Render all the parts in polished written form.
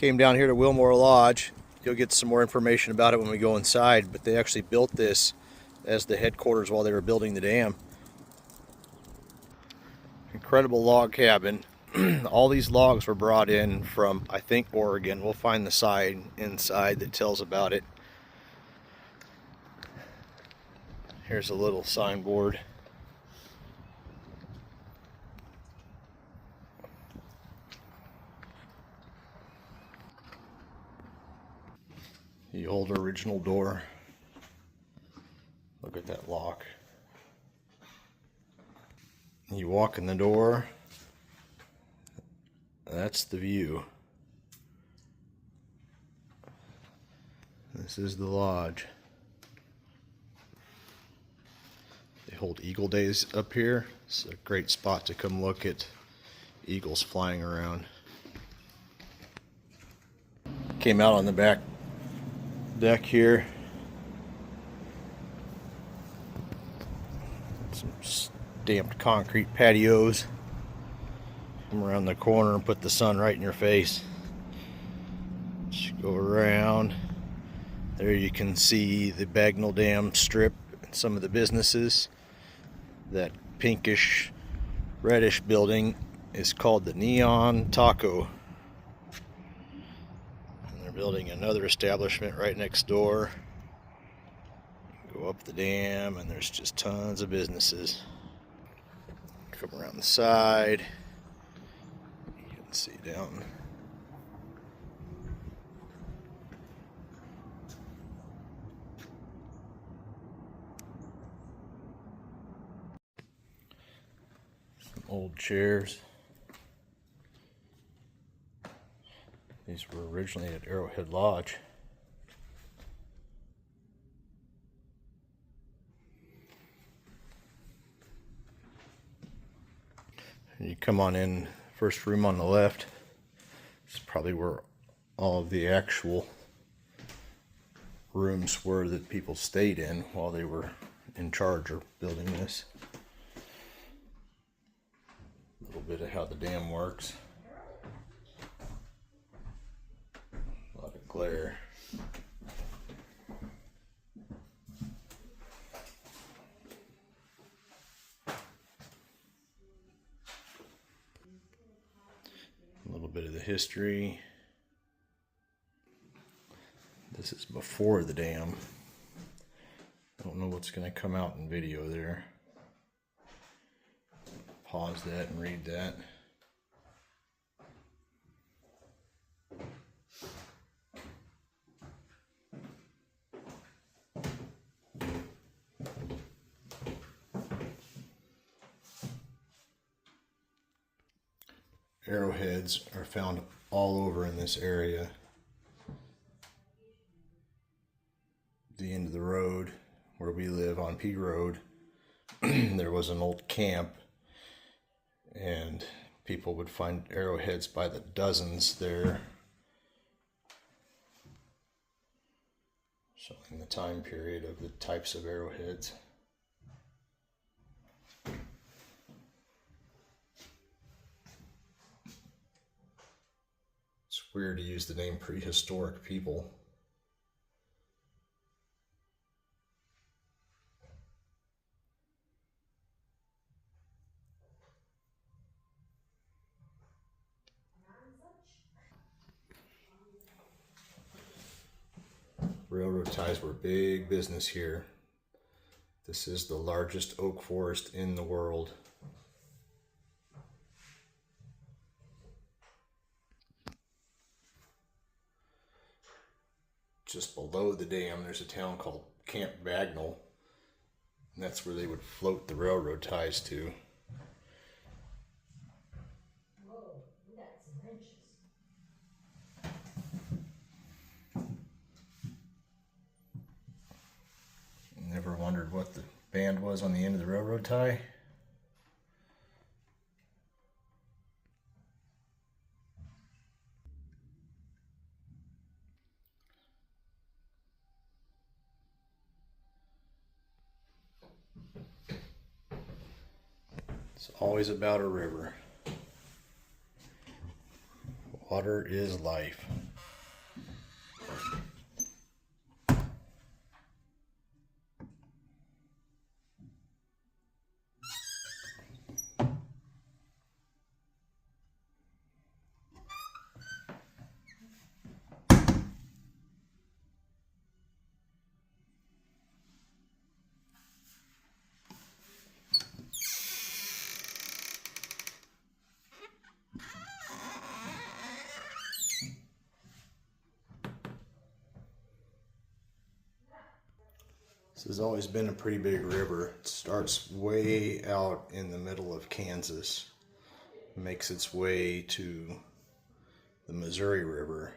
Came down here to Willmore Lodge. You'll get some more information about it when we go inside, but they actually built this as the headquarters while they were building the dam. Incredible log cabin. All these logs were brought in from, I think, Oregon. We'll find the sign inside that tells about it. Here's a little signboard. The old original door. Look at that lock. You walk in the door. That's the view. This is the lodge. They hold eagle days up here. It's a great spot to come look at eagles flying around. Came out on the back deck here. Some stamped concrete patios. Come around the corner and put the sun right in your face. Just go around. There you can see the Bagnell Dam strip and some of the businesses. That pinkish reddish building is called the Neon Taco. Building another establishment right next door. Go up the dam and there's just tons of businesses. Come around the side. You can see down. Some old chairs. These were originally at Arrowhead Lodge. And you come on in, first room on the left. This is probably where all of the actual rooms were that people stayed in while they were in charge of building this. A little bit of how the dam works. Glare. A little bit of the history. This is before the dam. I don't know what's going to come out in video there. Pause that and read that. Arrowheads are found all over in this area. The end of the road where we live on P Road, there was an old camp and people would find arrowheads by the dozens there. Showing the time period of the types of arrowheads. Weird to use the name prehistoric people. Railroad ties were big business here. This is the largest oak forest in the world. Just below the dam, there's a town called Camp Bagnell, and that's where they would float the railroad ties to. Whoa, we got some wrenches. Never wondered what the band was on the end of the railroad tie? It's always about a river. Water is life. This has always been a pretty big river. It starts way out in the middle of Kansas, makes its way to the Missouri River.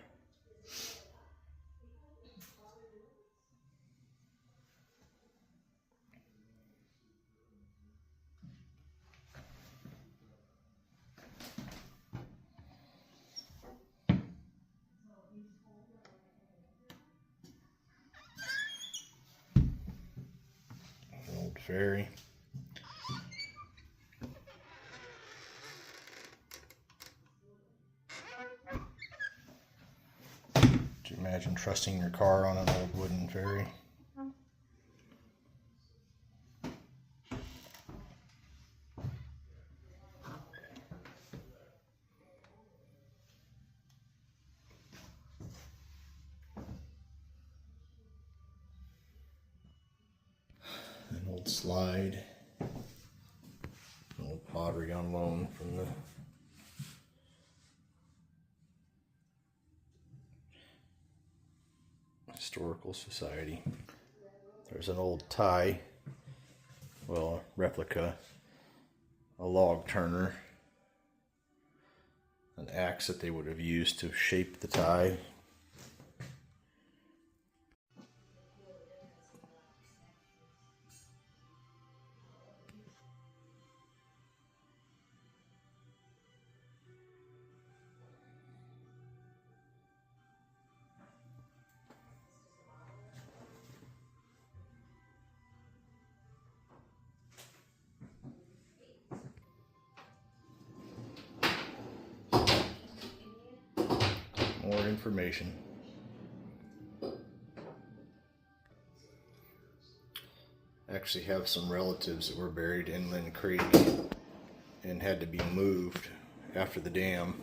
An old ferry. Could you imagine trusting your car on an old wooden ferry? An old slide. An old pottery on loan from the Historical Society. There's an old tie, well, a replica, a log turner, an axe that they would have used to shape the tie. More information. I actually have some relatives that were buried in Lynn Creek and had to be moved after the dam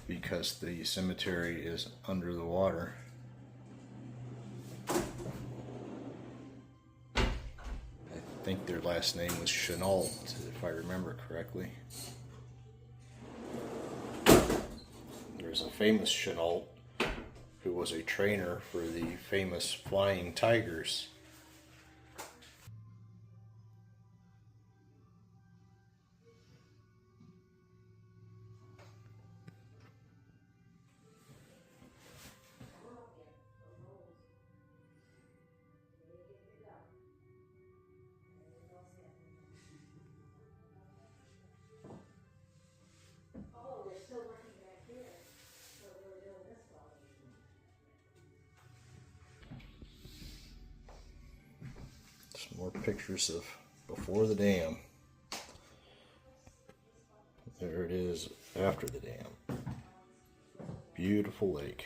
because the cemetery is under the water. I think their last name was Chenault, if I remember correctly. There's a famous Chenault who was a trainer for the famous Flying Tigers. Oh, they're still working back here. So they were doing this while they Some more pictures of before the dam. There it is after the dam. Beautiful lake.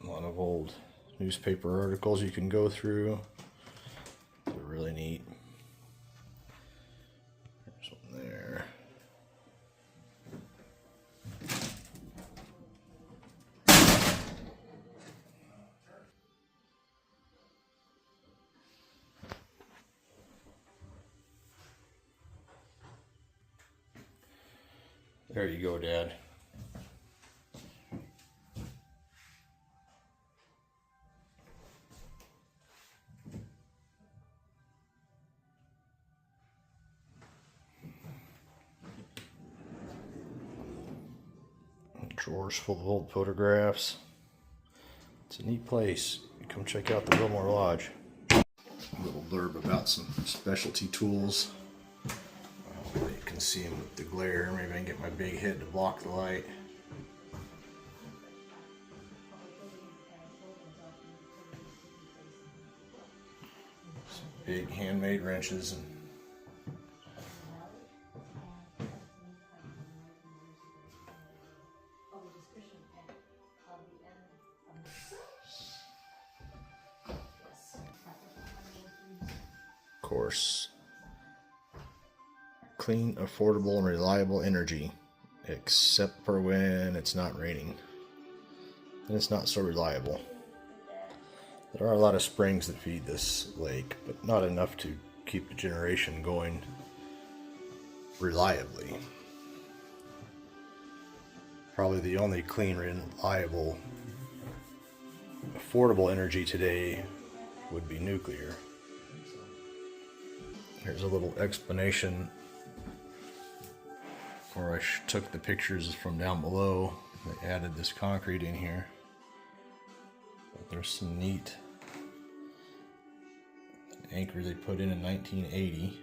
A lot of old newspaper articles you can go through. They're really neat. There's one there. There you go, Dad. Drawers full of old photographs. It's a neat place. Come check out the Willmore Lodge. A little blurb about some specialty tools. Hopefully you can see them with the glare. Maybe I can get my big head to block the light. Some big handmade wrenches and of course, clean, affordable, and reliable energy, except for when it's not raining. And it's not so reliable. There are a lot of springs that feed this lake, but not enough to keep a generation going reliably. Probably the only clean, reliable affordable energy today would be nuclear. Here's a little explanation where I took the pictures from down below. They added this concrete in here. But there's some neat anchor they put in 1980.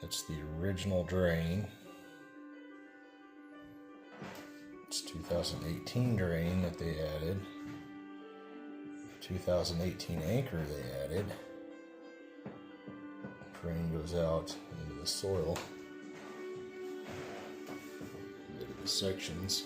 That's the original drain. It's 2018 drain that they added. 2018 anchor they added. Drain goes out into the soil. Look at the sections.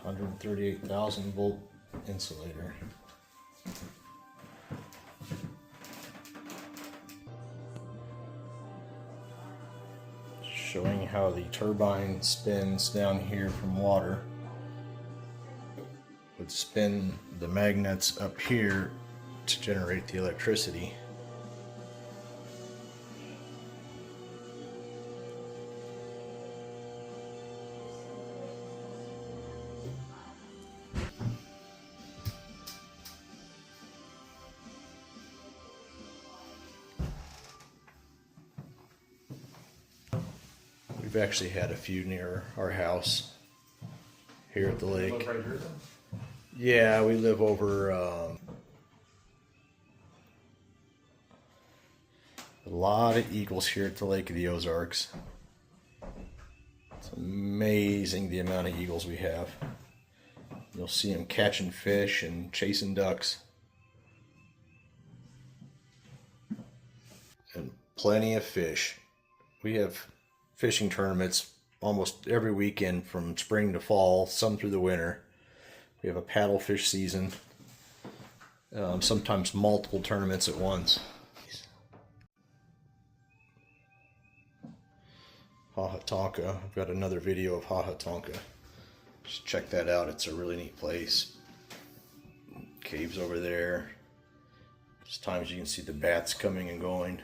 $138,000 volt insulator. Showing how the turbine spins down here from water. Would spin the magnets up here to generate the electricity. We've actually had a few near our house here at the lake. Right here, then? Yeah, we live over a lot of eagles here at the Lake of the Ozarks. It's amazing the amount of eagles we have. You'll see them catching fish and chasing ducks. And plenty of fish. We have fishing tournaments almost every weekend from spring to fall, some through the winter. We have a paddlefish season, sometimes multiple tournaments at once. Hahatonka. I've got another video of Hahatonka. Just check that out. It's a really neat place. Caves over there. There's times you can see the bats coming and going.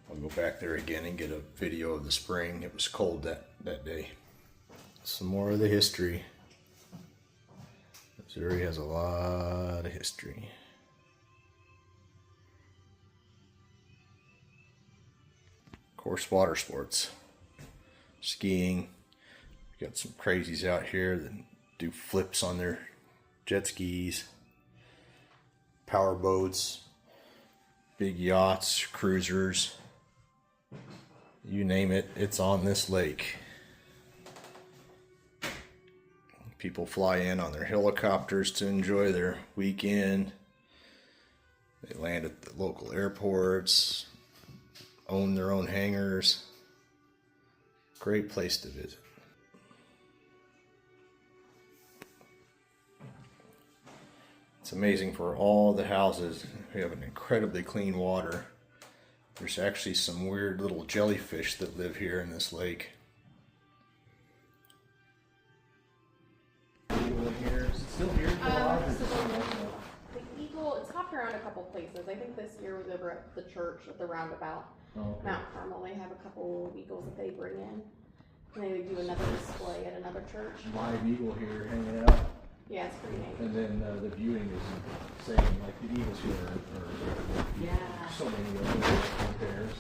I'll go back there again and get a video of the spring. It was cold that day. Some more of the history. Missouri has a lot of history. Of course, water sports. Skiing. We got some crazies out here that do flips on their jet skis. Power boats. Big yachts, cruisers. You name it, it's on this lake. People fly in on their helicopters to enjoy their weekend. They land at the local airports, own their own hangars. Great place to visit. It's amazing for all the houses. We have an incredibly clean water. There's actually some weird little jellyfish that live here in this lake. Here. Is it still here? The eagle, it's hopped around a couple places. I think this year was over at the church at the roundabout. Oh, okay. Mount Carmel, they have a couple eagles that they bring in. And they do another display at another church. Live eagle here hanging out. Yeah, it's pretty neat. And then the viewing is insane. Like the eagles here are so many of them pairs.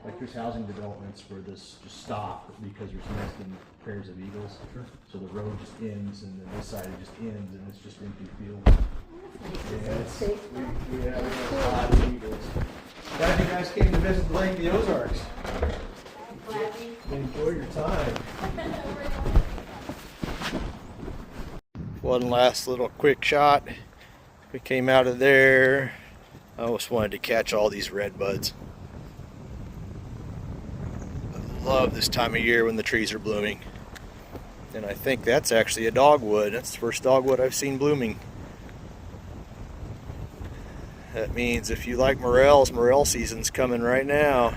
Like there's housing developments where this just stop because there's nesting pairs of eagles. Sure. So the road just ends and then this side it just ends and it's just empty fields. Yes, we have a lot of eagles. Glad you guys came to visit the Lake of the Ozarks. Enjoy your time. One last little quick shot. We came out of there. I almost wanted to catch all these red buds. I love this time of year when the trees are blooming. And I think that's actually a dogwood. That's the first dogwood I've seen blooming. That means if you like morels, morel season's coming right now.